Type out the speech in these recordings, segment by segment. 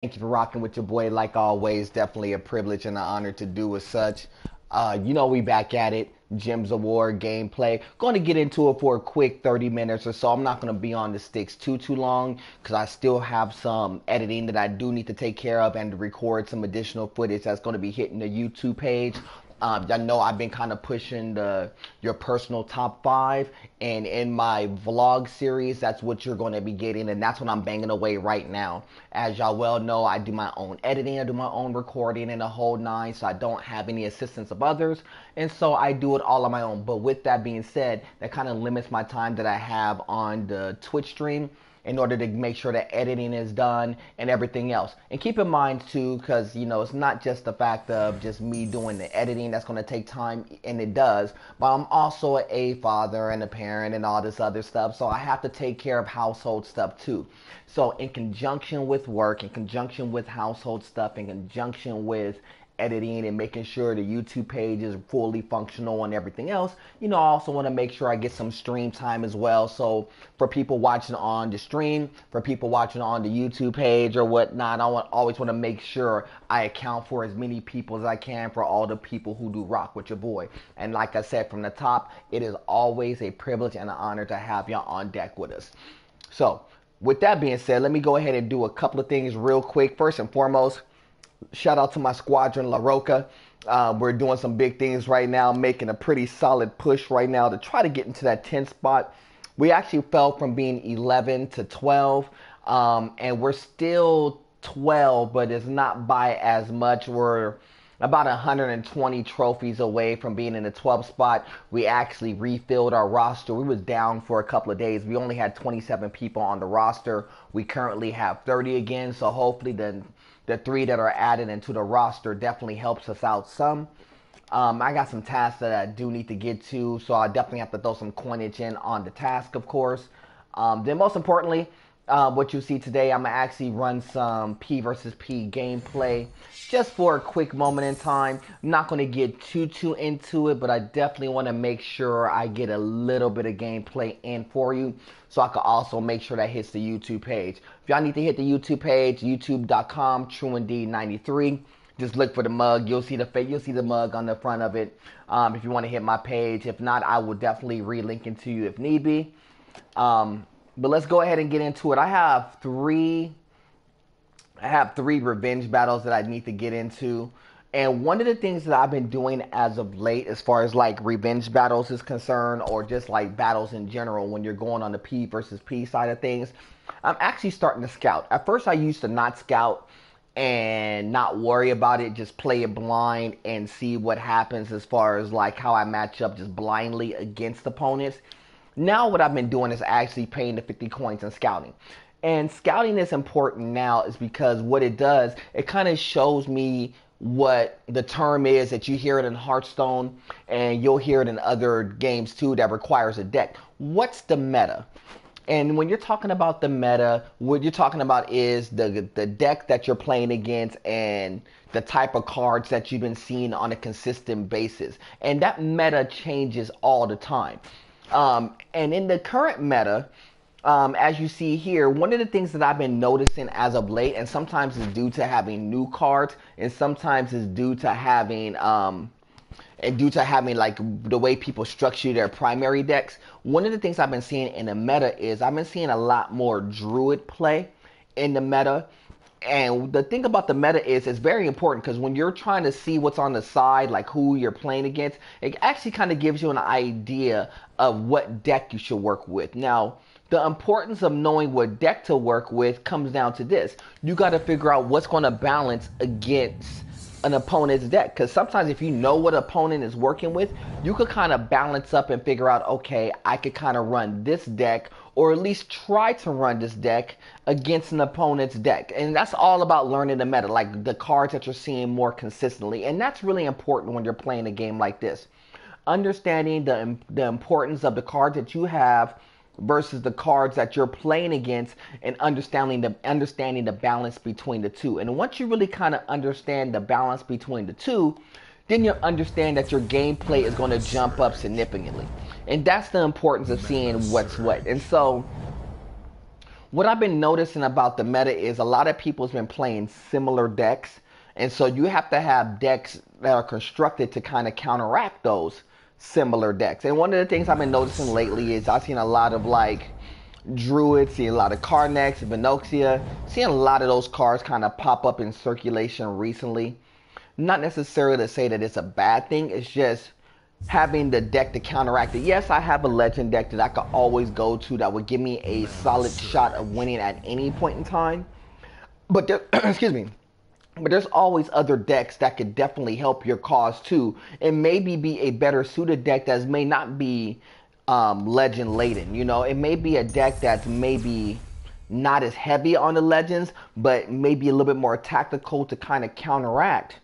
Thank you for rocking with your boy. Like always, definitely a privilege and an honor to do as such. We back at it. Gems of War gameplay. Going to get into it for a quick 30 minutes or so. I'm not going to be on the sticks too long because I still have some editing that I do need to take care of and to record some additional footage that's going to be hitting the YouTube page. I know I've been kind of pushing your personal top five, and in my vlog series, that's what you're going to be getting, and that's what I'm banging away right now. As y'all well know, I do my own editing, I do my own recording, and the whole nine, so I don't have any assistance of others, and so I do it all on my own. But with that being said, that kind of limits my time that I have on the Twitch stream in order to make sure that editing is done and everything else. And keep in mind too, because it's not just the fact of just me doing the editing that's going to take time, and it does, but I'm also a father and a parent and all this other stuff, so I have to take care of household stuff too. So in conjunction with work, in conjunction with household stuff, in conjunction with editing and making sure the YouTube page is fully functional and everything else, I also want to make sure I get some stream time as well. So for people watching on the stream, for people watching on the YouTube page or whatnot, always want to make sure I account for as many people as I can for all the people who do rock with your boy. And like I said from the top, it is always a privilege and an honor to have y'all on deck with us. So with that being said, let me go ahead and do a couple of things real quick. First and foremost, shout out to my squadron, La Roca. We're doing some big things right now, making a pretty solid push right now to try to get into that 10th spot. We actually fell from being 11 to 12, and we're still 12, but it's not by as much. We're about 120 trophies away from being in the 12th spot. We actually refilled our roster. We was down for a couple of days. We only had 27 people on the roster. We currently have 30 again, so hopefully the three that are added into the roster definitely helps us out some. I got some tasks that I do need to get to, so I definitely have to throw some coinage in on the task, of course. Then most importantly, what you see today, I'm going to actually run some P versus P gameplay just for a quick moment in time. I'm not going to get too into it, but I definitely want to make sure I get a little bit of gameplay in for you so I can also make sure that hits the YouTube page. If y'all need to hit the YouTube page, youtube.com, TrueIndeed93. Just look for the mug. You'll see the mug on the front of it. If you want to hit my page. If not, I will definitely relink it to you if need be. But let's go ahead and get into it. I have three revenge battles that I need to get into. And one of the things that I've been doing as of late, as far as like revenge battles is concerned, or just like battles in general, when you're going on the P versus P side of things, I'm actually starting to scout. At first, I used to not scout and not worry about it, just play it blind and see what happens as far as like how I match up just blindly against opponents. Now what I've been doing is actually paying the 50 coins and scouting. And scouting is important now is because what it does, it kind of shows me what the term is that you hear it in Hearthstone and you'll hear it in other games too that requires a deck. What's the meta? And when you're talking about the meta, what you're talking about is the deck that you're playing against and the type of cards that you've been seeing on a consistent basis. And that meta changes all the time. And in the current meta, as you see here, one of the things that I've been noticing as of late, and sometimes it's due to having new cards, and sometimes it's due to having like the way people structure their primary decks. One of the things I've been seeing in the meta is I've been seeing a lot more Druid play in the meta. And the thing about the meta is it's very important because when you're trying to see what's on the side, like who you're playing against, it actually kind of gives you an idea of what deck you should work with. Now, the importance of knowing what deck to work with comes down to this. You got to figure out what's going to balance against an opponent's deck, because sometimes if you know what opponent is working with, you could kind of balance up and figure out, okay, I could kind of run this deck, or at least try to run this deck against an opponent's deck. And that's all about learning the meta, like the cards that you're seeing more consistently. And that's really important when you're playing a game like this. Understanding the importance of the cards that you have versus the cards that you're playing against, and understanding the balance between the two. And once you really kind of understand the balance between the two, then you'll understand that your gameplay is going to jump up significantly. And that's the importance of seeing what's what. And so What I've been noticing about the meta is a lot of people's been playing similar decks, and so you have to have decks that are constructed to kind of counteract those similar decks. And one of the things I've been noticing lately is I've seen a lot of like Druid, seeing a lot of Karnax, Venoxia, seeing a lot of those cards kind of pop up in circulation recently. Not necessarily to say that it's a bad thing, it's just having the deck to counteract it. Yes, I have a legend deck that I could always go to that would give me a solid shot of winning at any point in time. But there, excuse me. But there's always other decks that could definitely help your cause too, and maybe be a better suited deck that may not be legend laden. You know, it may be a deck that's maybe not as heavy on the legends, but maybe a little bit more tactical to kind of counteract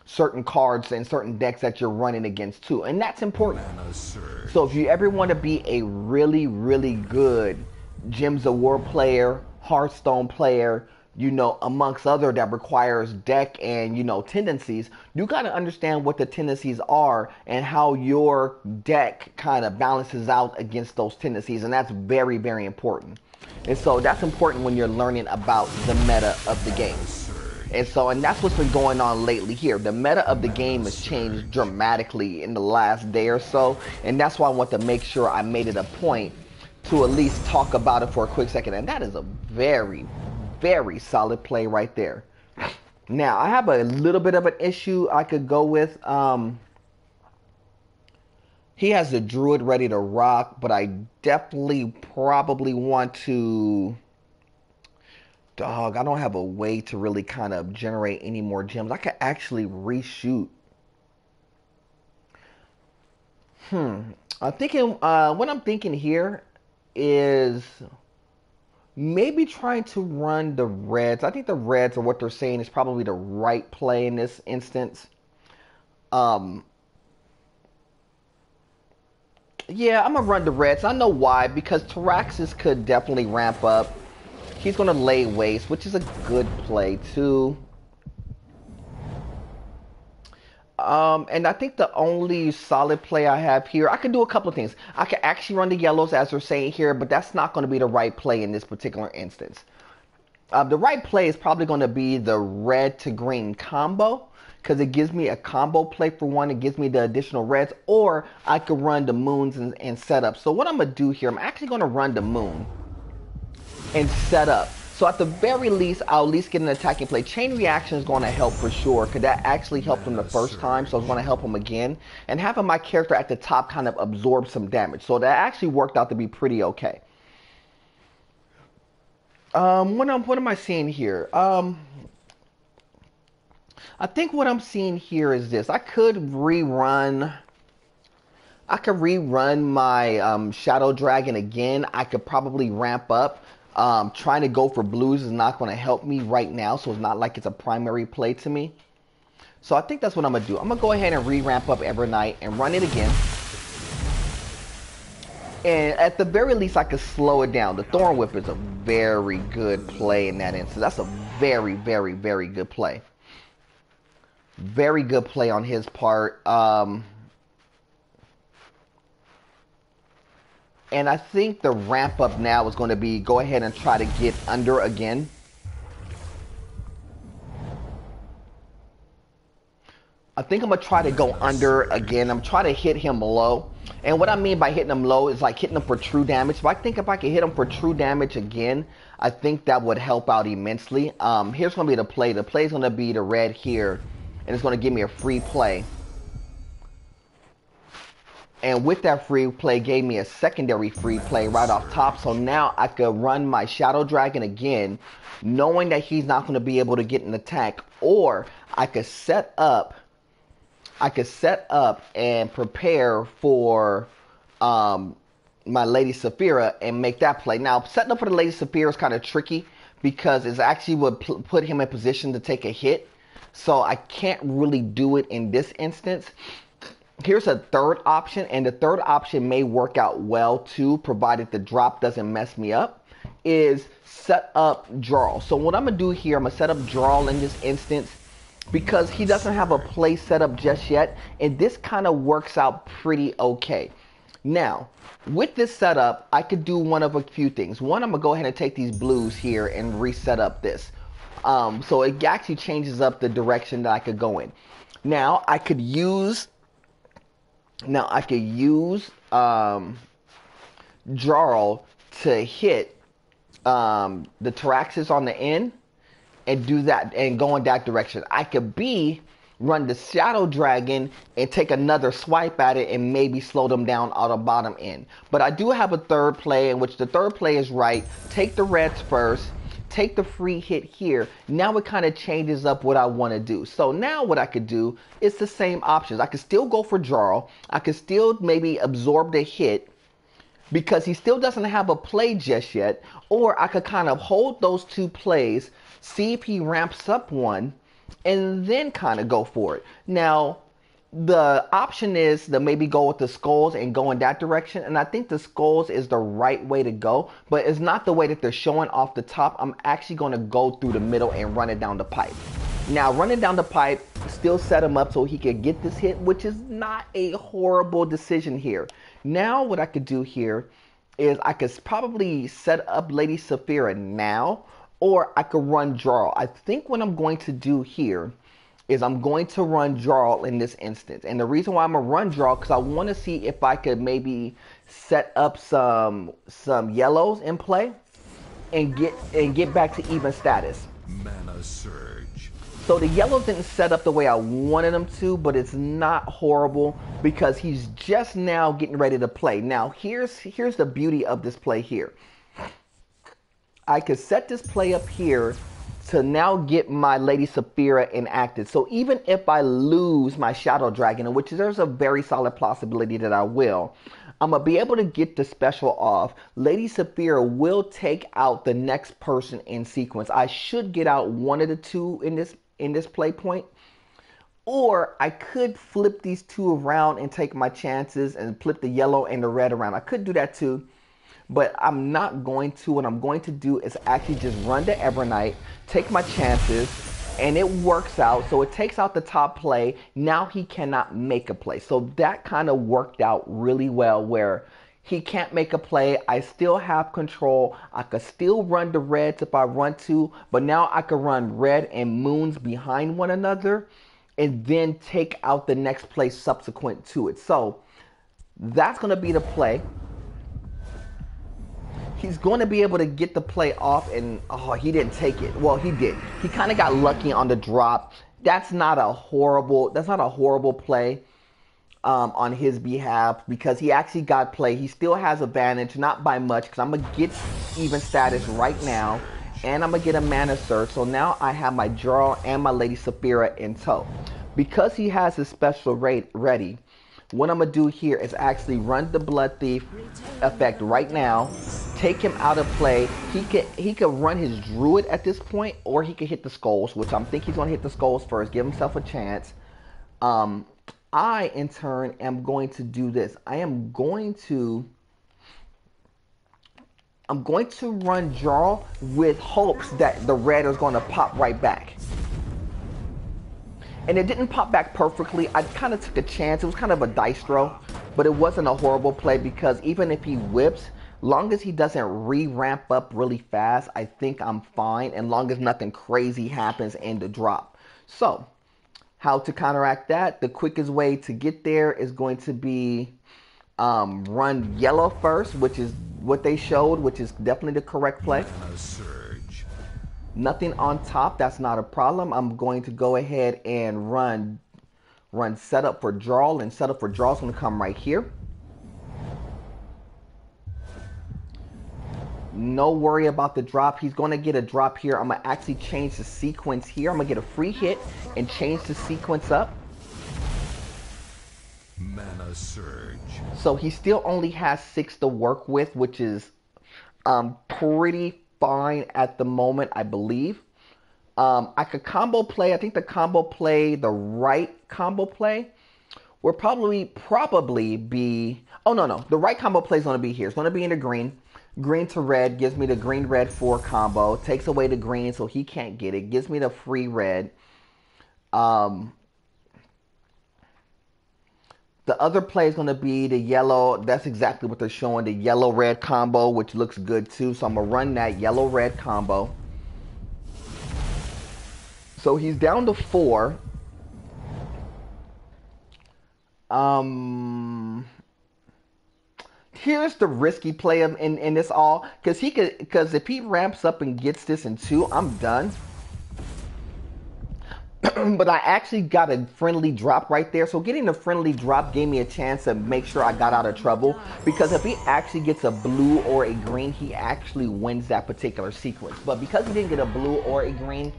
certain cards and certain decks that you're running against too, and that's important. So if you ever want to be a really, really good Gems of War player, Hearthstone player, you know, amongst other that requires deck and, you know, tendencies, you got to understand what the tendencies are and how your deck kind of balances out against those tendencies, and that's very, very important. And so that's important when you're learning about the meta of the game. And that's what's been going on lately here. The meta of the game has changed dramatically in the last day or so, and that's why I want to make sure I made it a point to at least talk about it for a quick second. And that is a very, very solid play right there. Now, I have a little bit of an issue I could go with. He has the Druid ready to rock, but I definitely probably want to... Dog, I don't have a way to really kind of generate any more gems. I could actually reshoot. I'm thinking, what I'm thinking here is maybe trying to run the reds. I think the reds, or what they're saying, is probably the right play in this instance. Yeah, I'm going to run the reds. I know why, because Taraxis could definitely ramp up. He's going to lay waste, which is a good play, too. And I think the only solid play I have here, I could do a couple of things. I could actually run the yellows, as they're saying here, but that's not going to be the right play in this particular instance. The right play is probably going to be the red to green combo, because it gives me a combo play for one. It gives me the additional reds, or I could run the moons and set up. So what I'm going to do here, I'm actually going to run the moon and set up. So at the very least, I'll at least get an attacking play. Chain reaction is going to help for sure, because that actually helped him the first time, so it's going to help him again. And having my character at the top kind of absorb some damage. So that actually worked out to be pretty okay. What am I seeing here? I think what I'm seeing here is this. I could rerun my Shadow Dragon again. I could probably ramp up. Trying to go for blues is not going to help me right now, so it's not like it's a primary play to me. So I think that's what I'm going to do. I'm going to go ahead and re-ramp up Evernight and run it again. And at the very least, I could slow it down. The Thorn Whip is a very good play in that instance. That's a very, very, very good play. Very good play on his part. And I think the ramp up now is going to be go ahead and try to get under again. I think I'm going to try to go under again. I'm trying to hit him low. And what I mean by hitting him low is like hitting him for true damage. So I think if I can hit him for true damage again, I think that would help out immensely. Here's going to be the play. The play is going to be the red here. And it's going to give me a free play. And with that free play, gave me a secondary free play right off top. So now I could run my Shadow Dragon again, knowing that he's not going to be able to get an attack. Or I could set up and prepare for my Lady Saphira and make that play. Now, setting up for the Lady Saphira is kind of tricky because it actually would put him in position to take a hit. So I can't really do it in this instance. Here's a third option, and the third option may work out well too, provided the drop doesn't mess me up, is set up Jarl. So what I'm going to do here, I'm going to set up Jarl in this instance because he doesn't have a play set up just yet, and this kind of works out pretty okay. Now, with this setup, I could do one of a few things. One, I'm going to go ahead and take these blues here and reset up this. So it actually changes up the direction that I could go in. Now, I could use Jarl to hit the Traxxas on the end and do that and go in that direction. I could run the Shadow Dragon and take another swipe at it and maybe slow them down on the bottom end. But I do have a third play in which the third play is right. Take the reds first. Take the free hit here. Now it kind of changes up what I want to do. So now what I could do is the same options. I could still go for Jarl. I could still maybe absorb the hit because he still doesn't have a play just yet. Or I could kind of hold those two plays, see if he ramps up one, and then kind of go for it. Now, the option is to maybe go with the skulls and go in that direction. And I think the skulls is the right way to go, but it's not the way that they're showing off the top. I'm actually going to go through the middle and run it down the pipe. Now, running down the pipe, still set him up so he could get this hit, which is not a horrible decision here. Now, what I could do here is I could probably set up Lady Saphira now, or I could run Jarl. I think what I'm going to do here is I'm going to run Jarl in this instance. And the reason why I'm going to run Jarl, because I want to see if I could maybe set up some yellows in play and get back to even status. Mana surge. So the yellows didn't set up the way I wanted them to, but it's not horrible because he's just now getting ready to play. Now, here's the beauty of this play here. I could set this play up here to now get my Lady Saphira enacted. So even if I lose my Shadow Dragon, which there's a very solid possibility that I will, I'm going to be able to get the special off. Lady Saphira will take out the next person in sequence. I should get out one of the two in this play point. Or I could flip these two around and take my chances and flip the yellow and the red around. I could do that too. But I'm not going to. What I'm going to do is actually just run the Ebonite, take my chances, and it works out. So it takes out the top play. Now he cannot make a play. So that kind of worked out really well where he can't make a play. I still have control. I could still run the reds if I want to. But now I could run red and moons behind one another and then take out the next play subsequent to it. So that's going to be the play. He's going to be able to get the play off, and oh, he didn't take it. Well, he did. He kind of got lucky on the drop. That's not a horrible play on his behalf because he actually got play. He still has advantage, not by much, because I'm going to get even status right now, and I'm going to get a mana surge. So now I have my Jarl and my Lady Saphira in tow. Because he has his special rate ready, what I'm going to do here is actually run the Blood Thief effect right now, take him out of play. He could run his Druid at this point, or he could hit the Skulls, which I'm thinking he's going to hit the Skulls first, give himself a chance. I, in turn, am going to do this. I'm going to run Jarl with hopes that the red is going to pop right back. And it didn't pop back perfectly. I kind of took a chance. It was kind of a dice throw, but it wasn't a horrible play because even if he whips, long as he doesn't re-ramp up really fast, I think I'm fine, and long as nothing crazy happens in the drop. So, how to counteract that? The quickest way to get there is going to be run yellow first, which is what they showed, which is definitely the correct play. Nothing on top, that's not a problem. I'm going to go ahead and run setup for Jarl, and setup for Jarl is going to come right here. No worry about the drop. He's going to get a drop here. I'm going to actually change the sequence here. I'm going to get a free hit and change the sequence up. Mana surge. So he still only has 6 to work with, which is pretty fine at the moment, I believe. I could combo play. I think the combo play, the right combo play, will probably be... Oh, no. The right combo play is going to be here. It's going to be in the green. Green to red gives me the green-red 4 combo. Takes away the green so he can't get it. Gives me the free red. The other play is going to be the yellow. That's exactly what they're showing, the yellow-red combo, which looks good too. So I'm going to run that yellow-red combo. So he's down to 4. Here's the risky play in this all, because if he ramps up and gets this in 2, I'm done. But I actually got a friendly drop right there. So getting the friendly drop gave me a chance to make sure I got out of trouble. Because if he actually gets a blue or a green, he actually wins that particular sequence. But because he didn't get a blue or a green,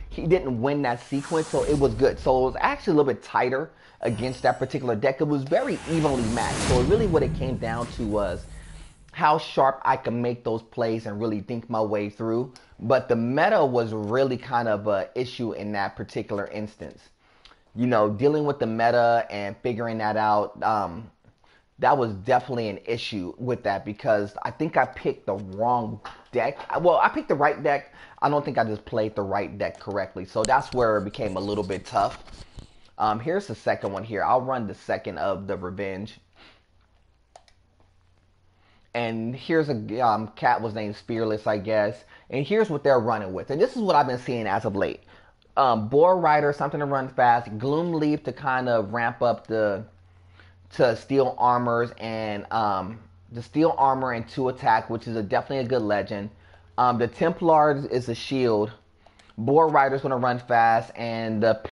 he didn't win that sequence, so it was good. So it was actually a little bit tighter against that particular deck. It was very evenly matched. So really what it came down to was how sharp I could make those plays and really think my way through. But the meta was really kind of an issue in that particular instance. You know, dealing with the meta and figuring that out, that was definitely an issue with that, because I think I picked the wrong deck. Well, I picked the right deck. I don't think I just played the right deck correctly. So that's where it became a little bit tough. Here's the second one here. I'll run the second of the Revenge. And here's a cat was named Spearless, I guess. And here's what they're running with. And this is what I've been seeing as of late. Boar Rider, something to run fast. Gloom Leaf to kind of ramp up to Steel Armors, and the Steel Armor and 2 attack, which is definitely a good legend. The Templar is a shield. Boar Rider's going to run fast, and the